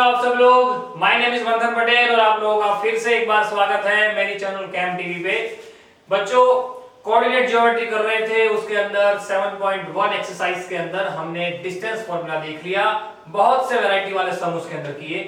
आप सब लोग। माय नेम इज मंथन पटेल और आप लोगों का फिर से एक बार स्वागत है मेरी चैनल कैम टीवी पे। बच्चों, कोऑर्डिनेट ज्योमेट्री कर रहे थे, उसके अंदर 7.1 एक्सरसाइज के अंदर हमने डिस्टेंस फॉर्मूला देख लिया। बहुत से वैरायटी वाले सम उसके अंदर किए।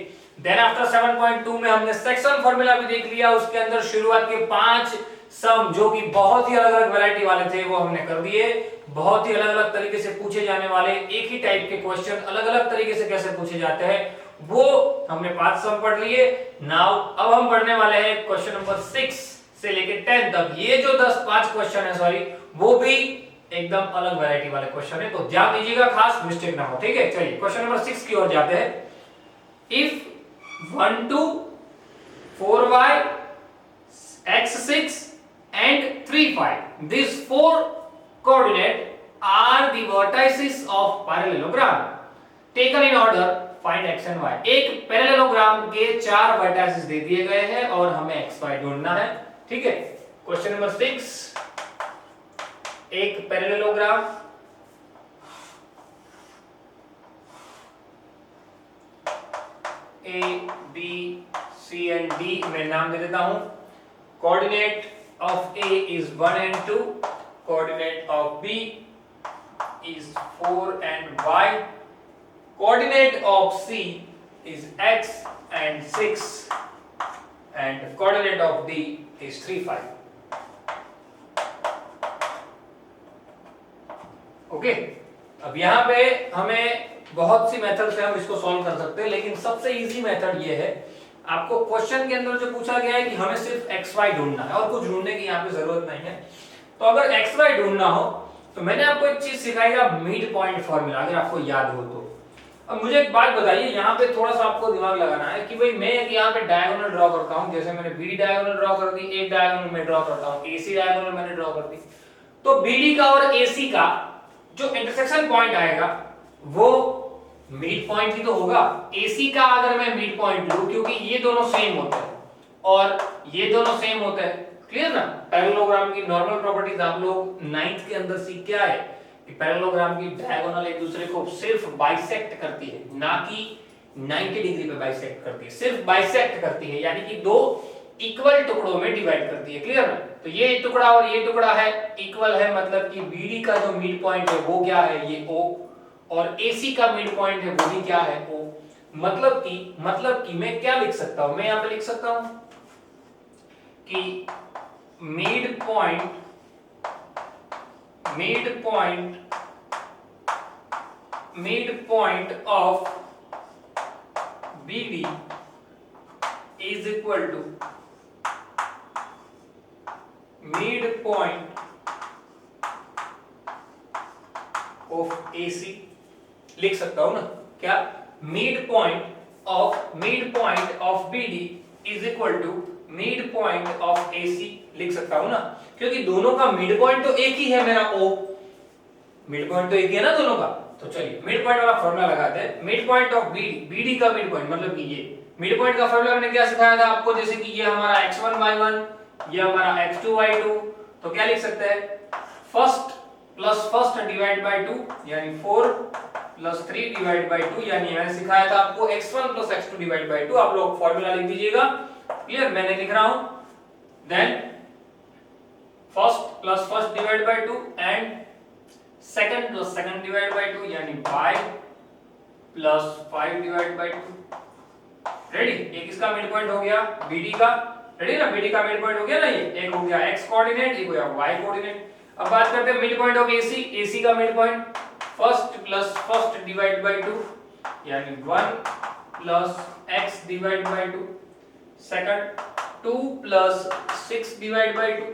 देन आफ्टर 7.2 में हमने सेक्शन फॉर्मूला भी देख लिया। उसके अंदर शुरुआत के 5 सम जो कि बहुत ही अलग अलग वैरायटी वाले थे वो हमने कर दिए। बहुत ही अलग अलग तरीके से पूछे जाने वाले एक ही टाइप के क्वेश्चन अलग अलग तरीके से कैसे पूछे जाते हैं वो हमने 5 सम पढ़ लिए। नाउ अब हम पढ़ने वाले हैं क्वेश्चन नंबर 6 से लेके 10 तक। ये जो 5 क्वेश्चन है सॉरी वो भी एकदम अलग वैरायटी वाले क्वेश्चन है, तो ध्यान दीजिएगा, खास मिस्टेक ना हो। ठीक है, चलिए क्वेश्चन नंबर 6 की ओर जाते हैं। If 1 2 4y x6 and 3 5 these 4 coordinate are the vertices of parallelogram taken in order find x and y। एक पैरेललोग्राम के 4 वर्टाइसेस दे दिए गए हैं और हमें x y ढूंढना है। ठीक है, क्वेश्चन नंबर 6, एक parallelogram A B C and D मैं नाम दे देता हूं। Coordinate of A is 1 and 2, coordinate of B is 4 and y, coordinate of C is x and 6 and coordinate of D is 3 5। Okay, अब यहाँ पे हमें बहुत सी मेथड से हम इसको सॉल्व कर सकते हैं, लेकिन सबसे इजी मेथड ये है। आपको क्वेश्चन के अंदर जो पूछा गया है कि हमें सिर्फ एक्स वाई ढूंढना है और कुछ ढूंढने की यहाँ पे जरूरत नहीं है। तो अगर एक्स वाई ढूंढना हो तो मैंने आपको एक चीज सिखाई है, मिड पॉइंट फॉर्मूला, अगर आपको याद हो तो। अब मुझे एक बात बताइए, यहाँ पे थोड़ा सा आपको दिमाग लगाना है कि भाई मैं यहाँ पे डायगोनल ड्रॉ करता हूँ, जैसे मैंने बीडी डायगोनल ड्रॉ कर दी, एक डायगोनल में ड्रॉ करता हूँ, एसी डायगोनल मैंने ड्रॉ कर दी। तो बीडी का और एसी का जो इंटरसेक्शन पॉइंट आएगा वो मिड पॉइंट ही तो होगा। AC का अगर मैं मिड पॉइंट लूं, क्योंकि ये दोनों सेम होते हैं और ये दोनों सेम होते हैं, क्लियर ना। पैरेललोग्राम की नॉर्मल प्रॉपर्टीज आप लोग 9th के अंदर सीख क्या है कि पैरेललोग्राम की डायगोनल एक दूसरे को सिर्फ बाइसेक्ट करती है, ना कि 90 डिग्री पे बाइसेक्ट करती है, सिर्फ बाइसेक्ट करती है, यानी कि दो इक्वल टुकड़ों में डिवाइड करती है, क्लियर ना। तो ये टुकड़ा और ये टुकड़ा है इक्वल है, मतलब कि BD का जो मिड पॉइंट है वो क्या है, ये O, और AC का मिड पॉइंट है वो भी क्या है, O। मतलब कि मैं क्या लिख सकता हूं, मैं यहां पे लिख सकता हूं कि mid point of BD is equal to mid point of AC। लिख सकता हूं ना क्या, mid point of BD is equal to mid point of AC लिख सकता हूं ना, क्योंकि दोनों का मिड पॉइंट तो एक ही है, मेरा O मिड पॉइंट तो एक ही है ना दोनों का। तो चलिए मिड पॉइंट वाला फॉर्मूला लगाते हैं। मिड पॉइंट ऑफ BD का मिड पॉइंट मतलब कि ये मिड पॉइंट का फॉर्मूला मैंने क्या सिखाया था आपको, जैसे कि ये हमारा x1 y1, ये हमारा x2 y2, तो क्या लिख सकते हैं, first plus first divide by 2 यानी 4 प्लस 3 डिवाइड बाय 2, यानी मैंने सिखाया था आपको x1 plus x2 divide by 2। आप लोग फॉर्मूला लिख दीजिएगा, क्लियर, मैंने लिख रहा हूं। Then first plus first divide by 2 and second plus second divide by 2 यानी y plus 5 divide by 2। Ready, एक इसका मिड पॉइंट हो गया BD का, रेडी ना, BD का मिड पॉइंट हो गया ना, ये एक हो गया x कोऑर्डिनेट, एक हो गया y कोऑर्डिनेट। अब बात करते हैं मिड पॉइंट ऑफ AC का mid point first plus first divide by 2 यानी 1 plus x divide by 2, second 2 plus 6 divide by 2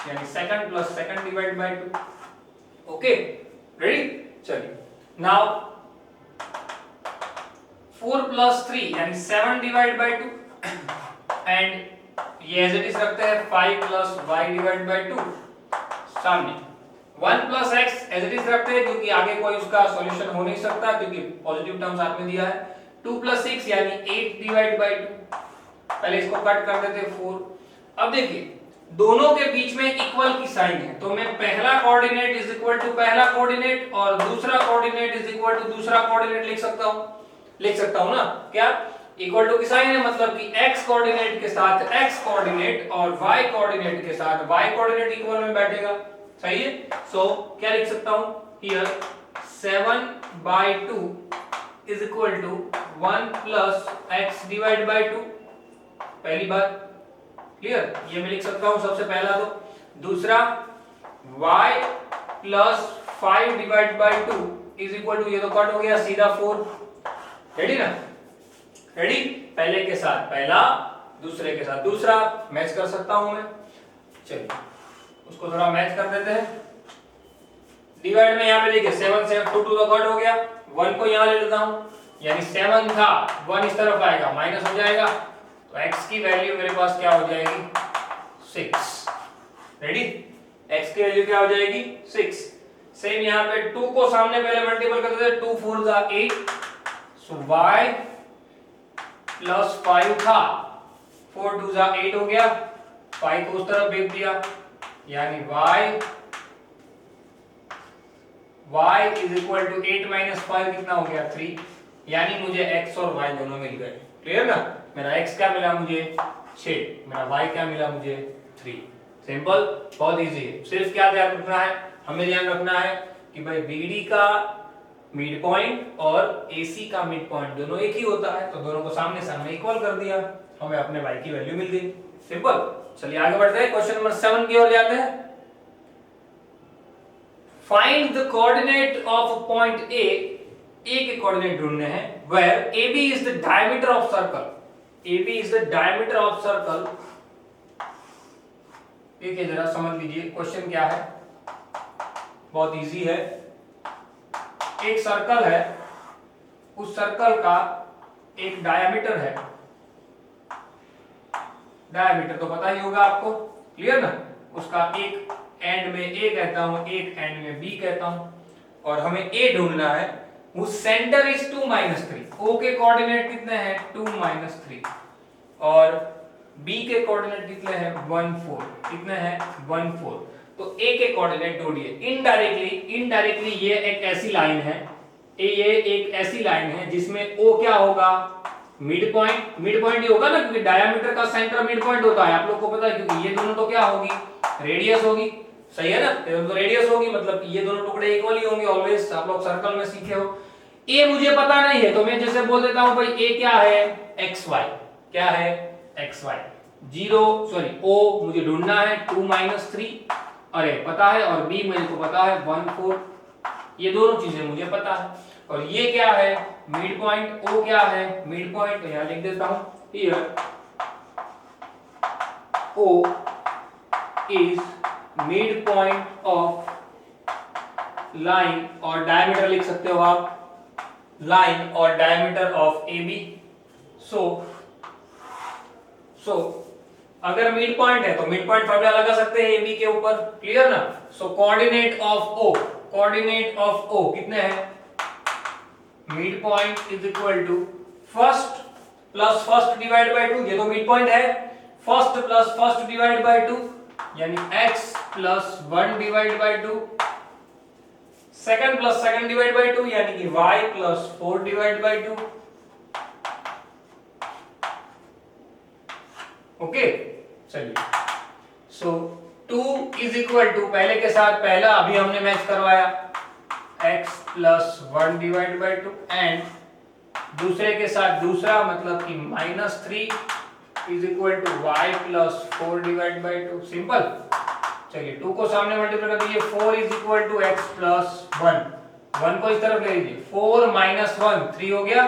यानी second plus second divide by 2। Okay, ready, चलिए नाउ 4 प्लस 3 यानी 7 डिवाइड बाय 2 एंड ये as it is रखते हैं 5 plus y divide by 2, सामने 1 plus x as it is रखते हैं क्योंकि आगे कोई उसका सॉल्यूशन हो नहीं सकता क्योंकि पॉजिटिव टर्म साथ में दिया है। 2 प्लस 6 यानी 8 डिवाइड बाय 2, पहले इसको कट कर देते 4। अब देखिए दोनों के बीच में इक्वल की साइन है, तो मैं पहला कोऑर्डिनेट इज इक्वल टू पहला कोऑर्डिनेट और दूसरा कोऑर्डिनेट इज इक्वल टू दूसरा कोऑर्डिनेट लिख सकता हूं ना क्या। इक्वल टू की साइन है, मतलब कि x कोऑर्डिनेट के साथ x कोऑर्डिनेट और y कोऑर्डिनेट के साथ y कोऑर्डिनेट इक्वल में बैठेगा। सही है। सो क्या लिख सकता हूं here 7/2 is equal to 1 plus x divide by 2। पहली बात क्लियर, ये मैं लिख सकता हूं सबसे पहला। तो दूसरा y plus 5 divide by 2 is equal to, ये तो कट हो गया सीधा 4। रेडी ना, रेडी, पहले के साथ पहला, दूसरे के साथ दूसरा मैच कर सकता हूं मैं। चलिए उसको थोड़ा मैच कर देते हैं। डिवाइड में यहां पे देखिए 7 से 2 तो कट हो गया, 1 को यहां ले लेता हूं, यानी 7 था 1 इस तरफ आएगा माइनस हो जाएगा, तो x की वैल्यू मेरे पास क्या हो जाएगी 6। रेडी, x की वैल्यू क्या हो जाएगी 6। सेम यहां पे 2 को सामने पहले मल्टीपल कर देते हैं, 2 4 जा 8, सो y प्लस 5 था, 4 2 जा 8 हो गया, 5 को उस तरफ भेज दिया, यानी y is equal to 8 minus 5 कितना हो गया 3, यानी मुझे x और y दोनों मिल गए। क्लियर ना, मेरा x क्या मिला मुझे 6, मेरा y क्या मिला मुझे 3। सिंपल, बहुत इजी है। सिर्फ क्या ध्यान रखना है, हमें ध्यान रखना है कि भाई BD का मिड पॉइंट और AC का मिड पॉइंट दोनों एक ही होता है, तो दोनों को सामने सामने इक्वल कर दिया, हमें अपने y की वैल्यू मिल गई। सिंपल। चलिए आगे बढ़ते हैं, क्वेश्चन नंबर 7 की ओर जाते हैं। Find the coordinate of point A के कोऑर्डिनेट ढूंढने हैं, where AB is the diameter of circle, AB is the diameter of circle। देखिए जरा समझ लीजिए क्वेश्चन क्या है, बहुत इजी है। एक सर्कल है, उस सर्कल का एक डायमीटर है, डायमीटर तो पता ही होगा आपको, क्लियर ना, उसका एक एंड में A कहता हूं, एक एंड में B कहता हूं, और हमें A ढूंढना है, उस सेंटर इज 2 -3, O के कोऑर्डिनेट कितने हैं 2 -3, और B के कोऑर्डिनेट कितने हैं 1 4, कितने हैं 1 4। तो A के कोऑर्डिनेट ढूंढिए। इनडायरेक्टली ये एक ऐसी लाइन है, ये एक ऐसी लाइन है जिसमें O क्या होगा मिड पॉइंट ही होगा ना, क्योंकि डायमीटर का सेंटर मिड पॉइंट होता है, आप लोग को पता है, क्योंकि ये दोनों तो क्या होगी रेडियस होगी। सही है ना, तो रेडियस होगी, मतलब ये दोनों टुकड़े इक्वल ही होंगे ऑलवेज, आप लोग सर्कल में सीखे हो। A मुझे पता नहीं है, तो मैं जैसे बोल देता हूं भाई A क्या है xy, क्या है xy, 0 सॉरी O मुझे ढूंढना है 2 -3, अरे पता है, और B मुझे को पता है 1 4, ये दोनों चीजें मुझे पता है। और ये क्या है मिड पॉइंट, O क्या है मिड पॉइंट, तो यहां लिख देता हूं here O is mid point of line, और डायमीटर लिख सकते हो आप लाइन और डायमीटर ऑफ AB। सो अगर मिड पॉइंट है तो मिड पॉइंट फॉर्मूला लगा सकते हैं AB के ऊपर, क्लियर ना। सो कोऑर्डिनेट ऑफ O कितने हैं, mid point is equal to first plus first divide by 2, ये तो मिड पॉइंट है, first plus first divide by 2, यानी x plus 1 divide by 2, second plus second divide by 2, यानी कि y plus 4 divide by 2। Okay, चलिए। So 2 is equal to, पहले के साथ पहला अभी हमने मैच करवाया, x plus 1 divide by 2, and दूसरे के साथ दूसरा, मतलब कि -3 is equal to y plus 4 divide by 2। Simple. चलिए 2 को सामने मल्टीप्लाई कर दीजिए, 4 is equal to x plus 1 को इस तरफ ले लीजिए, 4 -1 3 हो गया।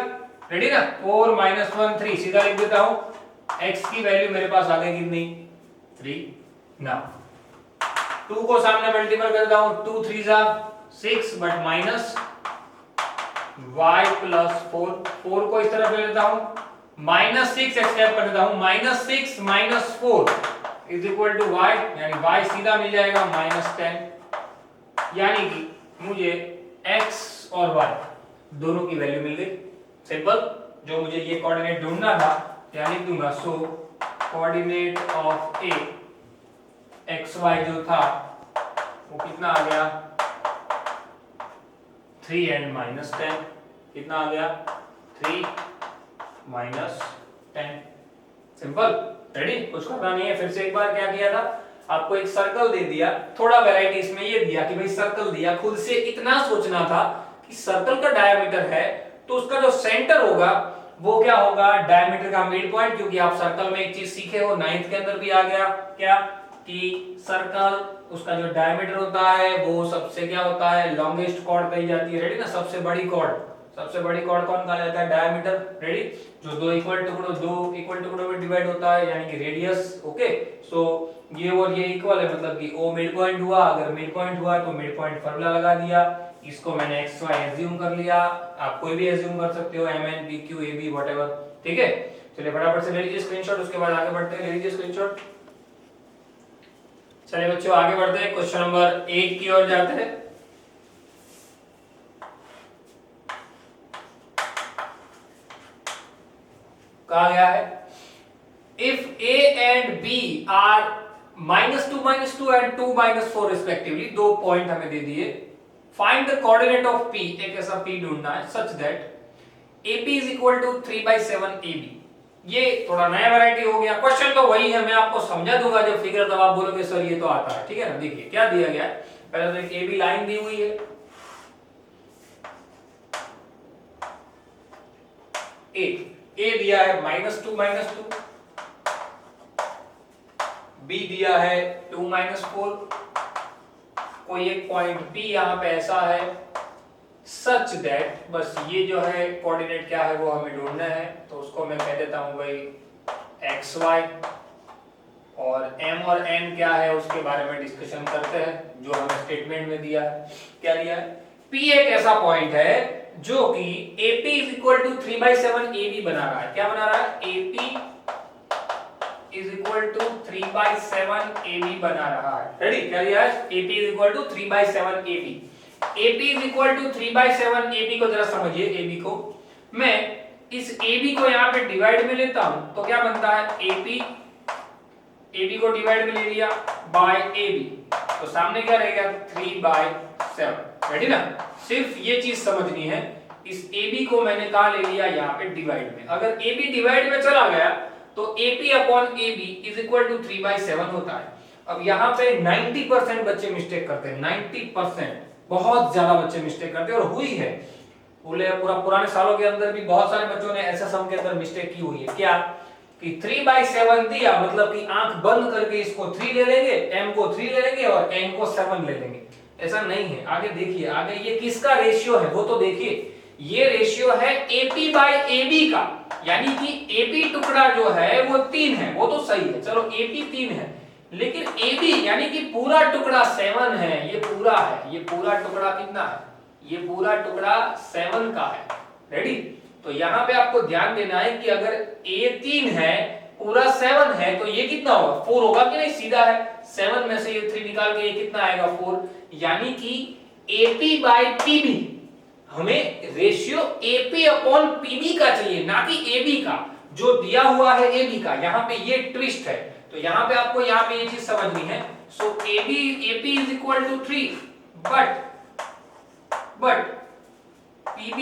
रेडी ना, 4 -1 3, सीधा लिख देता हूं, x की वैल्यू मेरे पास आ गई कितनी 3। नाउ 2 को सामने मल्टीप्लाई कर देता हूं, 2 3 जा 6, बट माइनस y प्लस 4 को इस तरफ ले लेता हूं, -6 एक्सटेप कर देता हूं, -6 - 4 इज इक्वल टू y, यानी y सीधा मिल जाएगा -10, यानी कि मुझे x और y दोनों की वैल्यू मिल गई। सिंपल। जो मुझे ये कोऑर्डिनेट ढूंढना था क्या लिख दूंगा, सो कोऑर्डिनेट ऑफ A xy जो था वो कितना आ गया 3 and -10, कितना आ गया 3 -10। सिंपल, रेडी, कुछ करना नहीं है। फिर से एक बार क्या किया था, आपको एक सर्कल दे दिया, थोड़ा वैरायटी इसमें ये दिया कि भाई सर्कल दिया, खुद से इतना सोचना था कि सर्कल का डायमीटर है तो उसका जो सेंटर होगा वो क्या होगा, डायमीटर का मिड पॉइंट। क्योंकि आप सर्कल में एक चीज सीखे हो, 9th के अंदर भी आ गया क्या, कि सर्कल उसका जो डायमीटर होता है वो सबसे क्या होता है, लॉन्गेस्ट कॉर्ड कही जाती है, रेडी ना, सबसे बड़ी कॉर्ड। सबसे बड़ी कॉर्ड कौन कहा जाता है, डायमीटर, रेडी, जो दो इक्वल टुकड़ों में डिवाइड होता है, यानी कि रेडियस। ओके, सो ये और ये इक्वल है, मतलब कि ओ मिड पॉइंट हुआ। अगर मिड पॉइंट हुआ तो मिड पॉइंट फार्मूला लगा दिया, इसको मैंने एक्स वाई एज्यूम कर लिया, आप कोई भी एज्यूम कर सकते हो, M N P Q A B whatever, ठीक है। चलिए फटाफट से ले लीजिए स्क्रीनशॉट, उसके बाद आगे बढ़ते हैं, ले लीजिए स्क्रीनशॉट। चलिए बच्चों आगे बढ़ते हैं, क्वेश्चन नंबर 1 की ओर जाते हैं। कहा गया है, if A and B are -2 and 2 - 4 respectively, दो पॉइंट हमें दे दिए, find the coordinate of P, एक ऐसा P ढूंढना है such that AP is equal to 3/7 AB। ये थोड़ा नया वैरायटी हो गया, क्वेश्चन तो वही है, मैं आपको समझा दूंगा जब फिगर, तब आप बोलोगे सर ये तो आता है, ठीक है ना। देखिए क्या दिया गया है, पहले तो एक AB लाइन दी हुई है, A दिया है -2 B दिया है 2 - 4, कोई एक पॉइंट P यहां पे ऐसा है सच दैट, बस ये जो है कोऑर्डिनेट क्या है वो हमें ढूंढना है, तो उसको मैं कह देता हूं भाई XY, और M और N क्या है उसके बारे में डिस्कशन करते हैं, जो हमें स्टेटमेंट में दिया है। क्या दिया है, P एक ऐसा पॉइंट है जो कि AP is equal to 3/7 AB बना रहा है। क्या बना रहा है, AP is equal to 3/7 AB बना रहा है, रेडी। क्या दिया है, AP is equal to 3/7 AB। AP is equal to 3/7 AB को जरा समझिए, AB को मैं इस AB को यहाँ पे डिवाइड में लेता हूं तो क्या बनता है, AB को डिवाइड में ले लिया बाय AB, तो सामने क्या रहेगा 3/7, रेडी ना। सिर्फ ये चीज समझनी है, इस AB को मैंने कहा ले लिया यहाँ पे डिवाइड में। अगर AB डिवाइड में चला गया तो AP upon AB is equal to 3/7 होता है। अब यहाँ पे 90% बच्चे मिस्टेक करते हैं, 90%, बहुत ज्यादा बच्चे मिस्टेक करते हैं, और हुई है पूरे पुराने सालों के अंदर भी बहुत सारे बच्चों ने ऐसे सम के अंदर मिस्टेक की हुई है। क्या कि 3/7 दिया, मतलब कि आंख बंद करके इसको 3 ले लेंगे, M को 3 ले लेंगे और N को 7 ले लेंगे। ऐसा नहीं है, आगे देखिए, आगे ये किसका रेशियो है वो तो देखिए, ये रेशियो है AP/AB का, यानी कि AP टुकड़ा जो है वो 3 है, वो तो सही है, चलो AP 3 है, लेकिन AB यानी कि पूरा टुकड़ा 7 है, ये पूरा है, ये पूरा टुकड़ा कितना है, ये पूरा टुकड़ा 7 का है, रेडी। तो यहाँ पे आपको ध्यान देना है कि अगर A 3 है, पूरा 7 है, तो ये कितना होगा, 4 होगा कि नहीं, सीधा है, 7 में से ये 3 निकाल के ये कितना आएगा, 4, यानी कि AP/PB, हमें रेशियो AP अपॉन PB का चाहिए, ना कि AB का, जो दिया हुआ है AB का। यहाँ पे ये ट्विस्ट है, तो यहाँ पे आपको यहाँ पे ये चीज समझनी है। So AP is equal to 3, but PB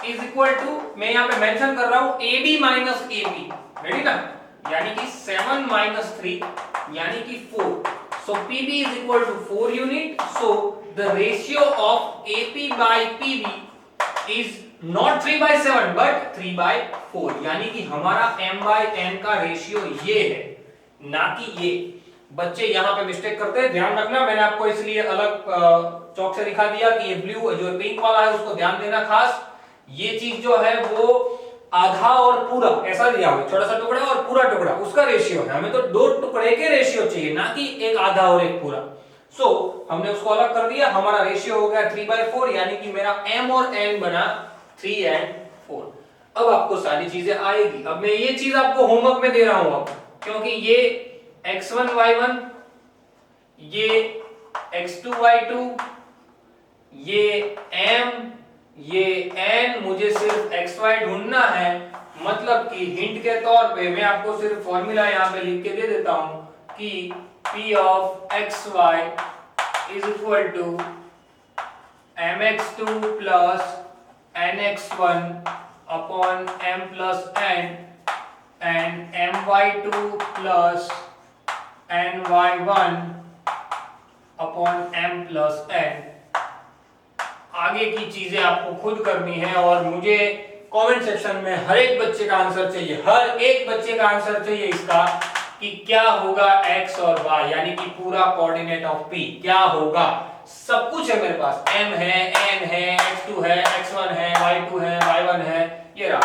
is equal to, मैं यहाँ पे मेंशन कर रहा हूं AB माइनस AP, रेडी ना, यानी कि 7 - 3 यानी कि 4। So PB is equal to 4 unit. So the ratio of AP/PB is not 3/7 but 3/4, यानी कि हमारा M/N का रेशियो ये है, ना कि ये। बच्चे यहाँ पे मिस्टेक करते हैं, ध्यान रखना, मैंने आपको इसलिए अलग चौक से दिखा दिया कि ये ब्लू जो पिंक वाला है उसको ध्यान देना खास। ये चीज जो है वो आधा और पूरा ऐसा दिया हुआ, छोटा सा टुकड़ा और पूरा टुकड़ा, उसका रेशियो है, हमें तो 2 टुकड़े के रेशियो चाहिए, ना कि एक आधा और एक पूरा। सो हमने उसको अलग कर दिया, हमारा रेशियो हो गया 3/4, यानी कि मेरा M और N बना 3 और 4। अब आपको सारी चीजें आएगी। अब मैं ये चीज आपको होमवर्क में दे रहा हूं अब, क्योंकि ये x1 y1, ये x2 y2, ये M, ये N, मुझे सिर्फ XY ढूंढना है। मतलब कि हिंट के तौर पे मैं आपको सिर्फ फॉर्मूला यहाँ पे लिख के दे देता हूं कि P of XY is equal to mx2 plus nx1 upon m plus n and my2 plus ny1 upon m plus n। आगे की चीजें आपको खुद करनी है और मुझे कमेंट सेक्शन में हर एक बच्चे का आंसर चाहिए, हर एक बच्चे का आंसर चाहिए इसका कि क्या होगा x और y, यानी कि पूरा कोऑर्डिनेट ऑफ p क्या होगा। सब कुछ है मेरे पास, m है, n है, x2 है, x1 है, y2 है, y1 है, ये रहा,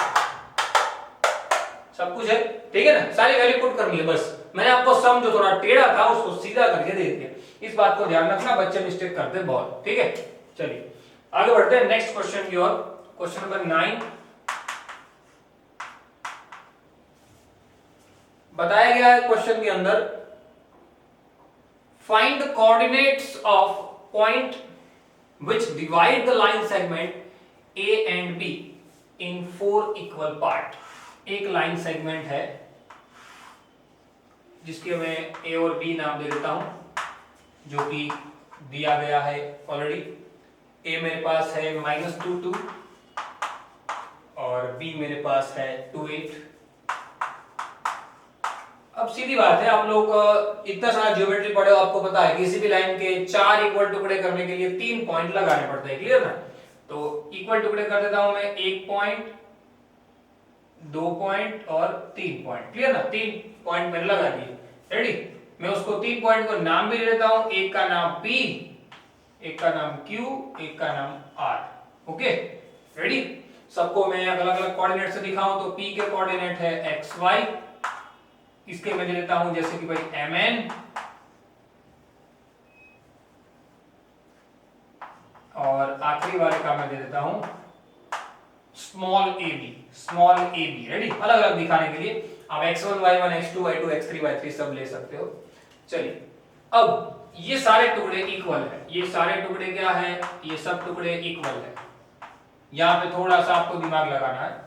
सब कुछ है, ठीक है ना। सारी वैल्यू पुट करनी है, बस मैंने आपको सम जो थोड़ा टेढ़ा था उसको सीधा करके दे दिया। इस बात को ध्यान रखना, बच्चे मिस्टेक करते हैं बहुत, ठीक है। चलिए आगे बढ़ते हैं नेक्स्ट क्वेश्चन की ओर। क्वेश्चन नंबर 9 बताया गया है क्वेश्चन के अंदर, find the coordinates of point which divide the line segment A and be in 4 equal part. एक लाइन सेगमेंट है जिसके मैं ए और बी नाम दे देता हूं, जो कि दिया गया है ऑलरेडी। ए मेरे पास है -2 और बी मेरे पास है 2 8। अब सीधी बात है, आप लोग इतना सारा ज्योमेट्री पढ़े हो, आपको पता है किसी भी लाइन के 4 इक्वल टुकड़े करने के लिए 3 पॉइंट लगाने पड़ते हैं, क्लियर ना। तो इक्वल टुकड़े कर देता हूं मैं 1 पॉइंट, 2 पॉइंट और 3 पॉइंट, क्लियर ना। 3 पॉइंट मैंने लगा दिए, रेडी। मैं उसको 3 पॉइंट को नाम भी दे देता हूं, एक का नाम P, एक का नाम Q, एक का नाम R, ओके रेडी। सबको मैं अलग अलग कोऑर्डिनेट से दिखाऊं तो P के कोऑर्डिनेट है XY, इसके मैं दे देता हूं जैसे कि भाई MN, और आखिरी वाले का मैं दे देता हूं स्मॉल ab, रेडी। अलग अलग दिखाने के लिए आप x1 y1 x2 y2 x3 y3 सब ले सकते हो। चलिए अब ये सारे टुकड़े इक्वल है, ये सारे टुकड़े क्या है, ये सब टुकड़े इक्वल है। यहाँ पे थोड़ा सा आपको दिमाग लगाना है।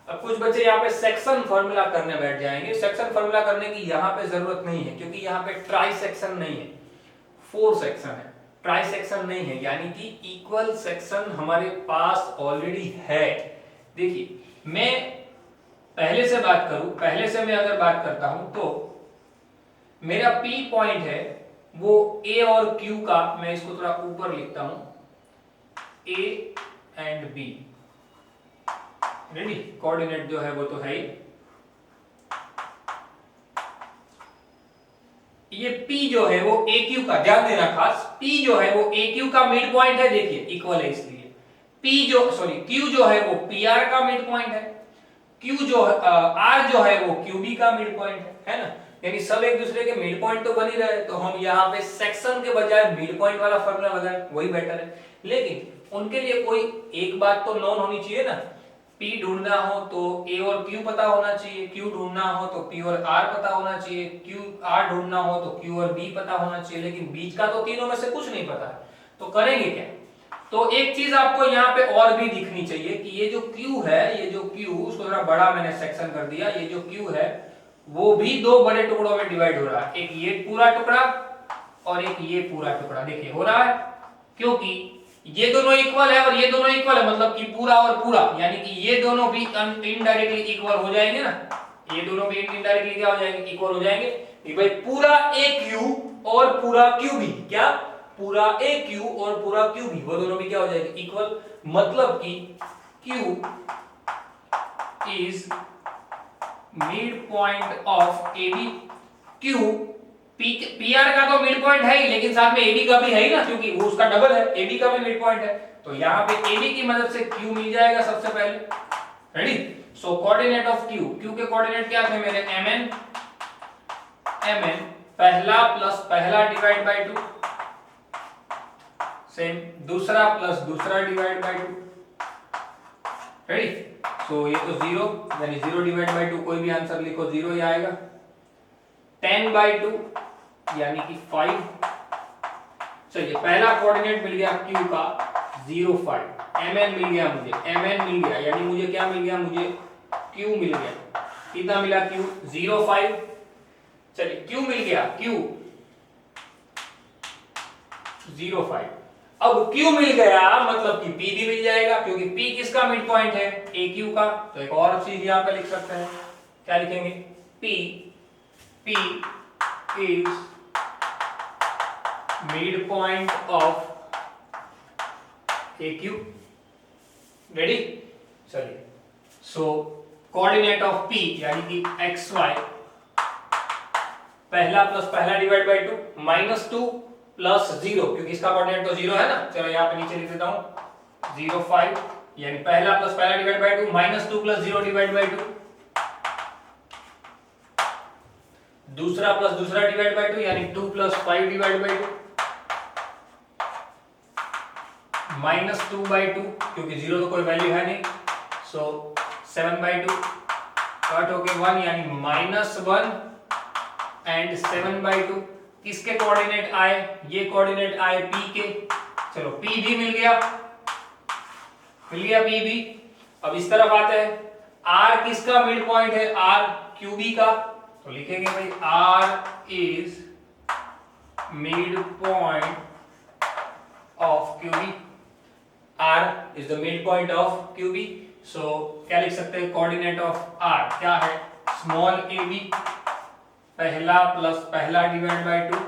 अब कुछ बच्चे यहाँ पे सेक्शन फॉर्मूला करने बैठ जाएंगे। सेक्शन फॉर्मूला करने की यहाँ पे जरूरत नहीं है, क्योंकि यहाँ पे ट्राई सेक्शन नहीं है, 4 सेक्शन है, ट्राई सेक्शन नहीं है, यानी कि इक्वल सेक्शन हमारे पास ऑलरेडी है। देखिए मैं पहले से मैं अगर बात करता हूं तो मेरा P पॉइंट है वो A और Q का, मैं इसको थोड़ा ऊपर लिखता हूं, A and B, ready. Coordinate जो है वो तो है ही। ये P जो है वो AQ का, ध्यान देना खास, P जो है वो AQ का मिड पॉइंट है, देखिए इक्वल है इसलिए। Q जो है वो PR का मिड पॉइंट है, R जो है वो QB का मिड पॉइंट है ना। यानी सब एक दूसरे के मिड पॉइंट तो बन ही रहे, तो हम यहाँ पे सेक्शन के बजाय मिड पॉइंट वाला फॉर्मूला लगाएं, वही बेटर है। लेकिन उनके लिए कोई एक बात तो नॉन होनी चाहिए ना, P ढूंढना हो तो A और Q पता होना चाहिए, Q ढूंढना हो तो P और R पता होना चाहिए, R ढूंढना हो तो Q और B पता होना चाहिए। लेकिन बीच का तो तीनों में से कुछ नहीं पता है, तो करेंगे क्या। तो एक चीज आपको यहाँ पे और भी दिखनी चाहिए कि ये जो Q है, ये जो Q, उसको थोड़ा बड़ा मैंने सेक्शन कर दिया, ये जो Q है वो भी 2 बड़े टुकड़ों में डिवाइड हो रहा है, एक ये पूरा टुकड़ा और एक ये पूरा टुकड़ा, देखिए हो रहा है, क्योंकि ये दोनों इक्वल है और ये दोनों इक्वल है, मतलब कि पूरा और पूरा, यानी कि ये दोनों भी इनडायरेक्टली इक्वल हो जाएंगे ना, ये दोनों भी इनडायरेक्टली क्या हो जाएंगे, इक्वल हो जाएंगे। कि भाई पूरा AQ और पूरा QB, क्या पूरा AQ और पूरा QB, वो दोनों भी क्या हो जाएंगे, इक्वल। मतलब कि Q is mid point of AB, Q PR का तो मिड पॉइंट है ही, लेकिन साथ में AB का भी है ही ना, क्योंकि वो उसका डबल है, AB का भी मिड पॉइंट है, तो यहाँ पे AB की मदद से Q मिल जाएगा सबसे पहले, ready. So coordinate of Q के कोऑर्डिनेट क्या थे मेरे, MN पहला प्लस पहला डिवाइड बाय 2, सेम दूसरा प्लस दूसरा डिवाइड बाय 2, रेडी। सो ये तो 0, यानी 0 डिवाइड बाय 2, कोई भी आंसर लिखो 0 ही आएगा। 10/2 यानी कि 5। चलिए पहला कोऑर्डिनेट मिल गया Q का 0 5, MN मिल गया मुझे, MN मिल गया, यानी मुझे क्या मिल गया, मुझे Q मिल गया। कितना मिला Q, 0 5। चलिए Q मिल गया, Q 0 5। अब Q मिल गया मतलब कि P भी मिल जाएगा, क्योंकि P किसका मिड पॉइंट है, AQ का। तो एक और चीज यहां पे लिख सकते हैं, क्या लिखेंगे, P is mid point of AQ। Ready, चलिए। सो कोऑर्डिनेट ऑफ P यानी कि XY, पहला प्लस पहला डिवाइड बाई 2 -2 प्लस 0, क्योंकि इसका कोऑर्डिनेट तो 0 है ना। चलो यहाँ पे नीचे लिख देता हूं 0 5, यानी पहला प्लस पहला divide by 2 -2 plus 0 divide by 2, दूसरा प्लस दूसरा डिवाइड बाई 2 यानी 2 प्लस 5 डिवाइड बाई 2, -2 बाई 2, क्योंकि 0 तो कोई वैल्यू है नहीं, सो 7 बाई 2 कट होके 1 यानी -1 एंड 7 बाई 2। किसके कोऑर्डिनेट आए, ये कोऑर्डिनेट आए P के। चलो P भी मिल गया P भी। अब इस तरफ आते हैं, R किसका मिड पॉइंट है, R QB का। तो लिखेंगे भाई R is mid point of QB, R is the mid point of QB। सो क्या लिख सकते हैं, कोऑर्डिनेट ऑफ R क्या है, स्मॉल ab, पहला प्लस पहला डिवाइड बाय 2,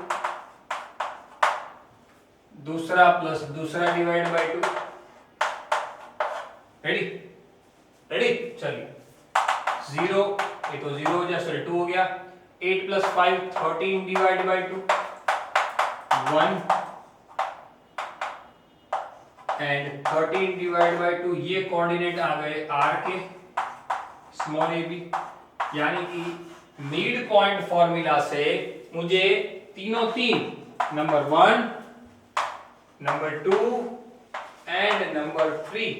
दूसरा प्लस दूसरा डिवाइड बाय 2। रेडी रेडी, चलिए 0, ये तो 0 हो गया, सॉरी 2 हो गया, 8 plus 5 13 divide by 2 1 and 13 divide by 2, ये कोऑर्डिनेट आ गए R के, स्मॉल ab। यानी कि मिड पॉइंट फॉर्मूला से मुझे तीनों तीन, नंबर 1, नंबर 2 एंड नंबर 3,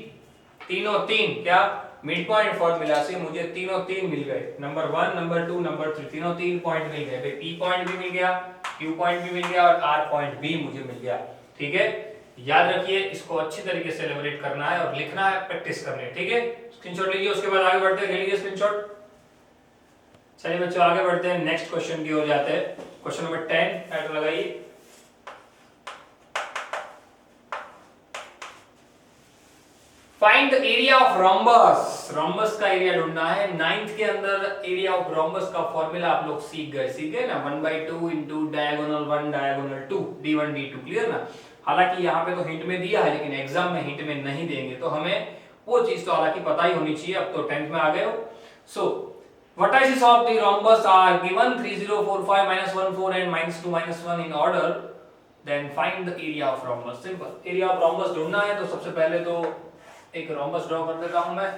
तीनों तीन क्या, मिड पॉइंट फॉर्मूला से मुझे तीनों तीन मिल गए, नंबर 1, नंबर 2, नंबर 3, तीनों तीन पॉइंट मिल गए। P पॉइंट भी मिल गया, Q पॉइंट भी मिल गया और R पॉइंट भी मुझे मिल गया। ठीक है, याद रखिए, इसको अच्छी तरीके से एलिब्रेट करना है और लिखना है, प्रैक्टिस करनी है। ठीक है, स्क्रीनशॉट लीजिए, उसके बाद आगे बढ़ते हैं, ले लीजिए स्क्रीनशॉट। चलिए बच्चों आगे बढ़ते हैं, नेक्स्ट क्वेश्चन की ओर जाते हैं। क्वेश्चन नंबर 10 टाइटल लगाइए, find the area of rhombus. Rhombus का एरिया ढूंढना है। 9th के अंदर एरिया ऑफ रोम्बस का फॉर्मूला आप लोग सीख गए ना, 1/2 into diagonal 1 diagonal 2 d1 d2, clear ना। हालांकि यहाँ पे तो हिंट में दिया है, लेकिन एग्जाम में हिंट में नहीं देंगे, तो हमें वो चीज तो हालांकि पता ही होनी चाहिए, अब तो 10th में आ गए हो। सो vertices of the rhombus are given 3 0 4 5 -1 4 and -2 -1 in order, then find the area of rhombus। Simple area of rhombus ढूंढना है, तो सबसे पहले तो एक rhombus ड्रॉ कर देता हूं मैं।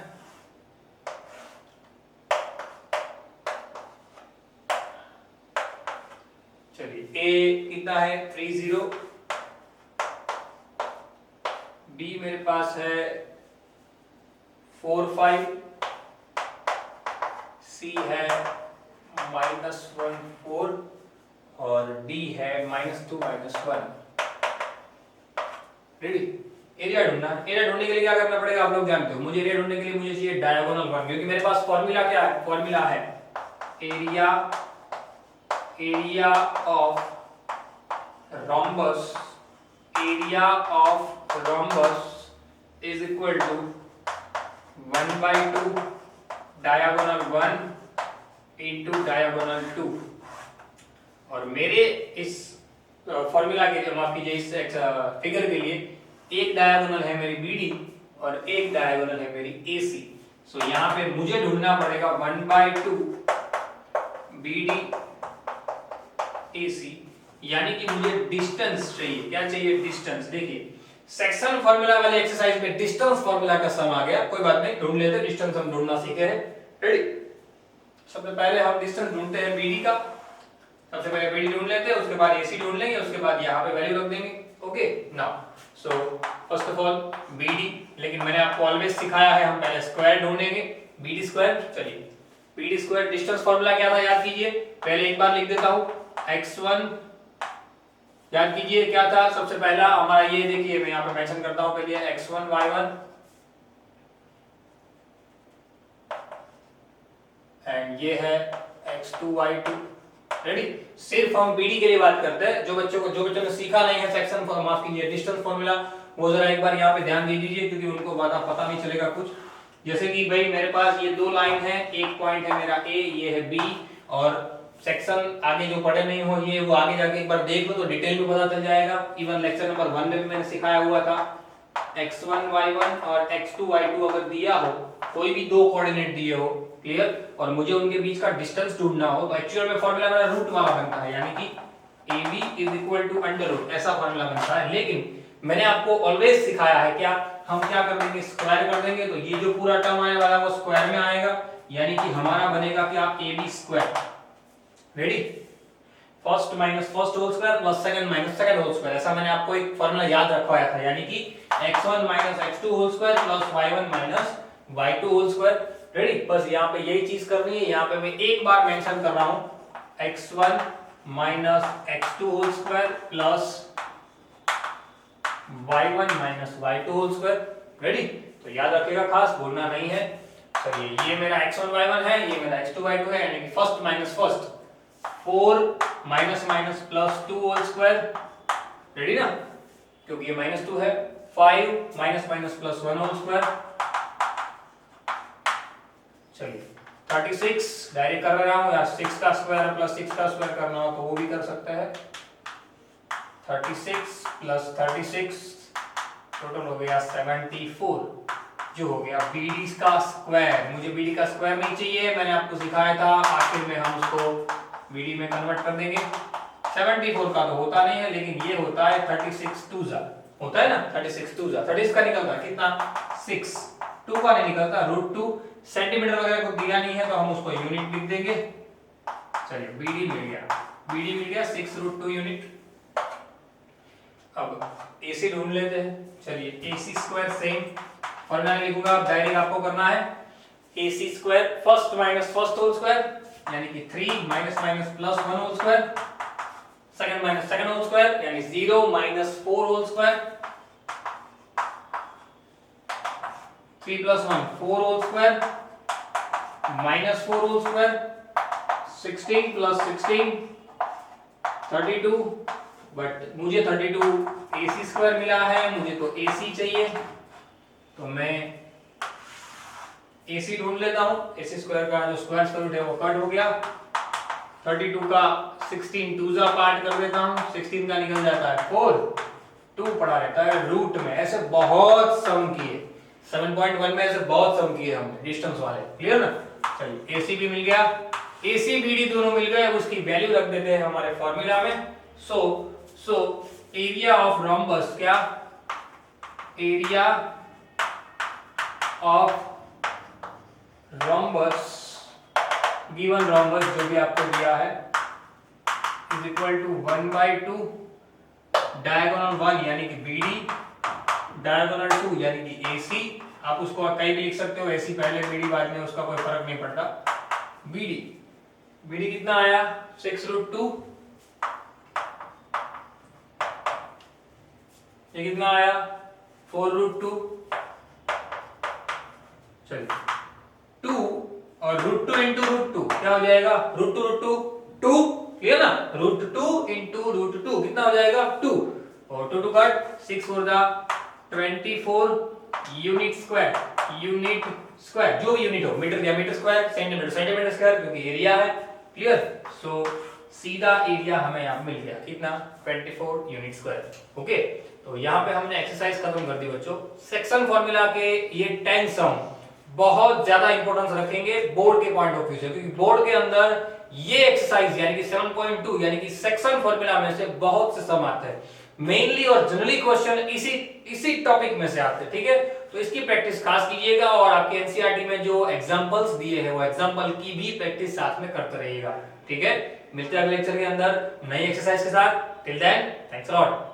चलिए A कितना है 3 0, B मेरे पास है 4 5, C है -1 4 और D है -2 -1। रेडी, एरिया ढूंढना है। एरिया ढूंढने के लिए क्या करना पड़ेगा, आप लोग जानते हो। मुझे एरिया ढूंढने के लिए मुझे चाहिए डायगोनल 1, क्योंकि मेरे पास फॉर्मूला क्या है, फॉर्मूला है area of rhombus, area of rhombus is equal to 1/2 diagonal 1 into diagonal 2। और मेरे इस फॉर्मूला के, माफ कीजिए, इस फिगर के लिए एक डायगोनल है मेरी BD और एक डायगोनल है मेरी AC। सो यहाँ पे मुझे ढूंढना पड़ेगा 1/2 BD AC, यानी कि मुझे डिस्टेंस चाहिए। क्या चाहिए, डिस्टेंस। देखिए सेक्शन फॉर्मूला वाले एक्सरसाइज में डिस्टेंस फॉर्मूला का सम आ गया, कोई बात नहीं, ढूंढ लेते। डिस्टेंस हम ढूंढना सीखे हैं। रेडी, सबसे पहले हम डिस्टेंस ढूंढते हैं BD का। सबसे पहले BD ढूंढ लेते हैं, उसके बाद AC ढूंढ लेंगे, उसके बाद यहाँ पे वैल्यू रख देंगे। Okay, now so first of all BD, लेकिन मैंने आपको ऑलवेज सिखाया है, हम पहले स्क्वायर ढूंढेंगे, BD स्क्वायर। चलिए BD स्क्वायर, डिस्टेंस फॉर्मूला क्या था याद कीजिए, पहले एक बार लिख देता हूं, x1 याद कीजिए क्या था, सबसे पहला हमारा ये, देखिए मैं यहाँ पे मेंशन करता हूं पहले x1 y1 एंड ये है x2 y2 रेडी। सिर्फ हम बीडी के लिए बात करते हैं। जो बच्चों ने सीखा नहीं है सेक्शन, माफ कीजिए, डिस्टेंस फॉर्मूला, वो जरा एक बार यहाँ पे ध्यान दे दीजिए, क्योंकि उनको पता नहीं चलेगा कुछ। जैसे कि भाई मेरे पास ये दो लाइन है, एक पॉइंट है मेरा ए, ये है बी, और सेक्शन आगे जो पढ़े नहीं हो ये वो आगे जाके एक बार देख लो तो डिटेल में पता चल जाएगा। इवन लेक्चर नंबर 1 में भी मैंने सिखाया हुआ था। x1 y1 और x2 y2 अगर दिया हो, कोई भी दो कोऑर्डिनेट दिए हो, क्लियर, और मुझे उनके बीच का डिस्टेंस ढूंढना हो, तो एक्चुअल में फॉर्मूला मेरा रूट वाला बनता है, यानी कि AB = अंडर रूट, ऐसा फॉर्मूला बनता है। लेकिन मैंने आपको ऑलवेज सिखाया है क्या, हम क्या कर देंगे, स्क्वायर कर देंगे, तो ये जो पूरा टर्म आने वाला है वो स्क्वायर में आएगा, यानी कि हमारा बनेगा क्या, AB²। Ready, first minus first whole square plus second minus second whole square, ऐसा मैंने आपको एक फॉर्मूला याद रखवाया था, यानी कि x1 - x2 whole square plus y1 - y2 whole square. Ready, बस यहाँ पे यही चीज करनी है। यहाँ पे मैं एक बार मेंशन कर रहा हूं, x1 - x2 whole square plus y1 - y2 whole square. Ready, तो याद रखिएगा, खास भूलना नहीं है। चलिए, ये मेरा x1 y1 है, ये मेरा x2 y2 है, यानी कि first minus first 4 minus minus plus 2 whole square. Ready ना, क्योंकि ये -2 है। 5 minus minus plus 1 whole square. चलिए, 36 डायरेक्ट कर रहा हूं, या 6 का स्क्वायर प्लस 6 का स्क्वायर करना हो तो वो भी कर सकते हैं। 36 प्लस 36 टोटल हो गया 74, जो हो गया BD का स्क्वायर। मुझे BD का स्क्वायर नहीं चाहिए, मैंने आपको सिखाया था, आखिर में हम उसको BD में कन्वर्ट कर देंगे। 74 का तो होता नहीं है, लेकिन ये होता है 36 2 जा, होता है ना, 36 2 जा, 30 का निकलता है कितना, 6, 2 का नहीं निकलता, √2। सेंटीमीटर वगैरह को दिया नहीं है तो हम उसको यूनिट लिख देंगे। चलिए, BD मिल गया 6√2 यूनिट। अब AC ढूंढ लेते हैं। चलिए, AC² सेम फॉर्मूला लिखूंगा, डायरेक्ट आपको करना है। AC² first minus first whole square, यानी कि 3 minus minus plus 1 whole square, second minus second whole square, यानी 0 minus 4 whole square, 3 plus 1 4 whole square, minus 4 whole square, 16 plus 16 32। But मुझे 32 AC² मिला है, मुझे तो AC चाहिए, तो मैं AC ढूंढ लेता हूं। AC² का जो स्क्वायर रूट है वो कट हो गया। 32 का 16 2 जा पार्ट कर देता हूं, 16 का निकल जाता है 4, 2 पड़ा रहता है रूट में। ऐसे बहुत सम किए, 7.1 में ऐसे बहुत सम किए हमने डिस्टेंस वाले, क्लियर ना। चलिए, AC भी मिल गया, AC BD दोनों मिल गए। उसकी वैल्यू रख देते हैं हमारे फॉर्मूला में। सो एरिया ऑफ रोम्बस, क्या, area of rhombus, given rhombus जो भी आपको दिया है, इज इक्वल टू 1/2 डायगोनल 1 यानी कि BD, डायगोनल 2 यानी कि AC। आप उसको कहीं भी लिख सकते हो, AC पहले BD बाद में, उसका कोई फर्क नहीं पड़ता। BD कितना आया, 6√2। ये कितना आया, 4√2। चलिए, 2 और √2 इंटू √2 क्या हो जाएगा, √2 2, क्लियर ना, √2 इंटू √2 कितना हो जाएगा, 2, और 2 कट, 6 4 जा 24 यूनिट स्क्वायर, जो भी यूनिट हो, मीटर या metre square, centimetre centimetre square, क्योंकि एरिया है, क्लियर। सो सीधा एरिया हमें यहाँ मिल गया, कितना, 24 यूनिट स्क्वायर। ओके, तो यहाँ पे हमने एक्सरसाइज खत्म कर दी बच्चों। सेक्शन फॉर्मूला के ये 10 सम बहुत ज्यादा इंपॉर्टेंस रखेंगे बोर्ड के पॉइंट ऑफ व्यू से, क्योंकि बोर्ड के अंदर ये एक्सरसाइज यानी कि 7.2 यानी कि सेक्शन फॉर्मूला में से बहुत से सम आते हैं मेनली, और जनरली क्वेश्चन इसी टॉपिक में से आते हैं, ठीक है। तो इसकी प्रैक्टिस खास कीजिएगा, और आपके एनसीईआरटी में जो एग्जांपल्स दिए हैं वो एग्जांपल की भी प्रैक्टिस साथ में करते रहिएगा, ठीक है। मिलते हैं अगले लेक्चर के अंदर नई एक्सरसाइज के साथ। Till then, thanks a lot.